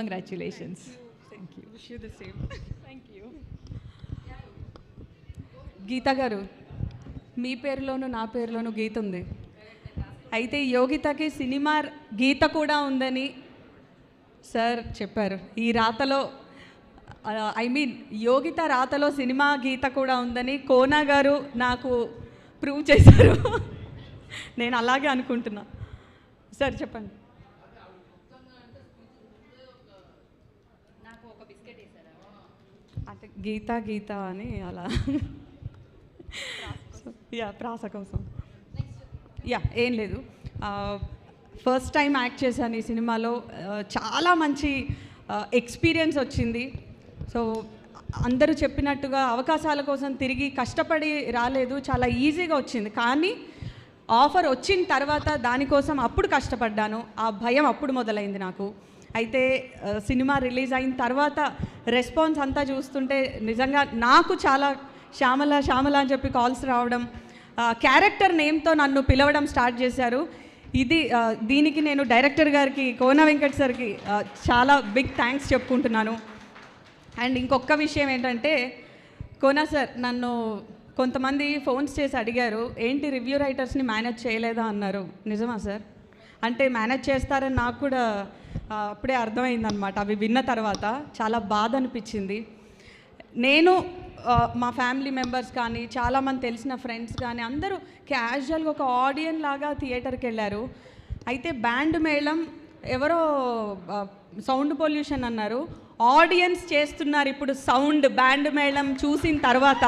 Congratulations. Thank you. Wish you the same. Thank you. గీత గారు, మీ పేరులోను నా పేరులోను గీత ఉంది. అయితే యోగితకి సినిమా గీత కూడా ఉందని సార్ చెప్పారు. ఈ రాతలో యోగిత రాతలో సినిమా గీత కూడా ఉందని కోనా గారు నాకు ప్రూవ్ చేశారు. నేను అలాగే అనుకుంటున్నా. సార్ చెప్పండి. అంటే గీత గీత అని అలా ప్రాస కోసం ఏం లేదు. ఫస్ట్ టైం యాక్ట్ చేశాను ఈ సినిమాలో. చాలా మంచి ఎక్స్పీరియన్స్ వచ్చింది. సో అందరూ చెప్పినట్టుగా అవకాశాల కోసం తిరిగి కష్టపడి రాలేదు, చాలా ఈజీగా వచ్చింది. కానీ ఆఫర్ వచ్చిన తర్వాత దానికోసం అప్పుడు కష్టపడ్డాను. ఆ భయం అప్పుడు మొదలైంది నాకు. అయితే సినిమా రిలీజ్ అయిన తర్వాత రెస్పాన్స్ అంతా చూస్తుంటే నిజంగా నాకు చాలా శ్యామల శ్యామల అని చెప్పి కాల్స్ రావడం, క్యారెక్టర్ నేమ్తో నన్ను పిలవడం స్టార్ట్ చేశారు. దీనికి నేను డైరెక్టర్ గారికి, కోన వెంకట్ సార్కి చాలా బిగ్ థ్యాంక్స్ చెప్పుకుంటున్నాను. అండ్ ఇంకొక విషయం ఏంటంటే, కోనా సార్ నన్ను కొంతమంది ఫోన్స్ చేసి అడిగారు, ఏంటి రివ్యూ రైటర్స్ని మేనేజ్ చేయలేదా అన్నారు. నిజమా సార్? అంటే మేనేజ్ చేస్తారని నాకు కూడా అప్పుడే అర్థమైందనమాట. అవి విన్న తర్వాత చాలా బాధ అనిపించింది. నేను మా ఫ్యామిలీ మెంబర్స్ కానీ, చాలామంది తెలిసిన ఫ్రెండ్స్ కానీ అందరూ క్యాజువల్గా ఒక ఆడియన్ లాగా థియేటర్కి వెళ్ళారు. అయితే బ్యాండ్ మేళం ఎవరో సౌండ్ పొల్యూషన్ అన్నారు. ఆడియన్స్ చేస్తున్నారు ఇప్పుడు సౌండ్ బ్యాండ్ మేళం చూసిన తర్వాత.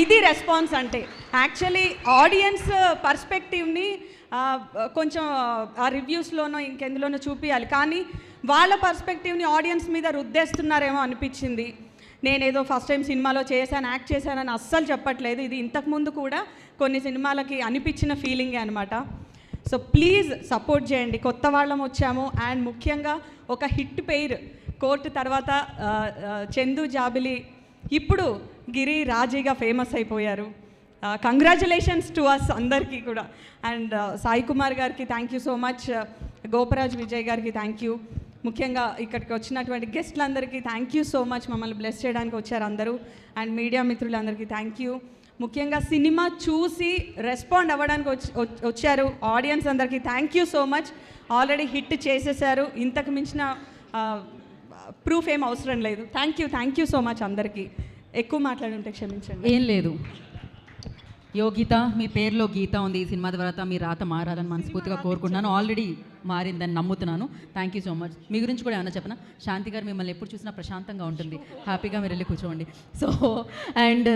ఇది రెస్పాన్స్ అంటే. యాక్చువల్లీ ఆడియన్స్ పర్స్పెక్టివ్ని కొంచెం ఆ రివ్యూస్లోనో ఇంకెందులోనో చూపించాలి, కానీ వాళ్ళ పర్స్పెక్టివ్ని ఆడియన్స్ మీద రుద్దేస్తున్నారేమో అనిపించింది. నేనేదో ఫస్ట్ టైం సినిమాలో చేశాను, యాక్ట్ చేశానని అస్సలు చెప్పట్లేదు. ఇది ఇంతకుముందు కూడా కొన్ని సినిమాలకి అనిపించిన ఫీలింగే అనమాట. సో ప్లీజ్ సపోర్ట్ చేయండి. కొత్త వాళ్ళం వచ్చాము. అండ్ ముఖ్యంగా ఒక హిట్ పెయిర్ కోర్టు తర్వాత చందు జాబిలి, ఇప్పుడు గిరి రాజీగా ఫేమస్ అయిపోయారు. కంగ్రాచులేషన్స్ టు అస్ అందరికీ కూడా. అండ్ సాయి కుమార్ గారికి thank you so much, Goparaj Vijay గారికి థ్యాంక్ యూ, ముఖ్యంగా ఇక్కడికి వచ్చినటువంటి గెస్ట్లందరికీ థ్యాంక్ యూ సో మచ్, మమ్మల్ని బ్లెస్ చేయడానికి వచ్చారు అందరూ. అండ్ మీడియా మిత్రులందరికీ థ్యాంక్ యూ. ముఖ్యంగా సినిమా చూసి రెస్పాండ్ అవ్వడానికి వచ్చారు ఆడియన్స్ అందరికీ thank you so much. Already hit చేసేసారు, ఇంతకు మించిన ప్రూఫ్ ఏం అవసరం లేదు. థ్యాంక్ యూ సో మచ్ అందరికీ. ఎక్కువ మాట్లాడుంటే క్షమించండి. ఏం లేదు, యోగిత మీ పేరులో గీత ఉంది. ఈ సినిమా తర్వాత మీ రాత మారాలని మనస్ఫూర్తిగా కోరుకుంటున్నాను. ఆల్రెడీ మారిందని నమ్ముతున్నాను. Thank you so much. మీ గురించి కూడా ఏమన్నా చెప్పనా? శాంతి గారు మిమ్మల్ని ఎప్పుడు చూసినా ప్రశాంతంగా ఉంటుంది, హ్యాపీగా మీరు వెళ్ళి కూర్చోండి. So and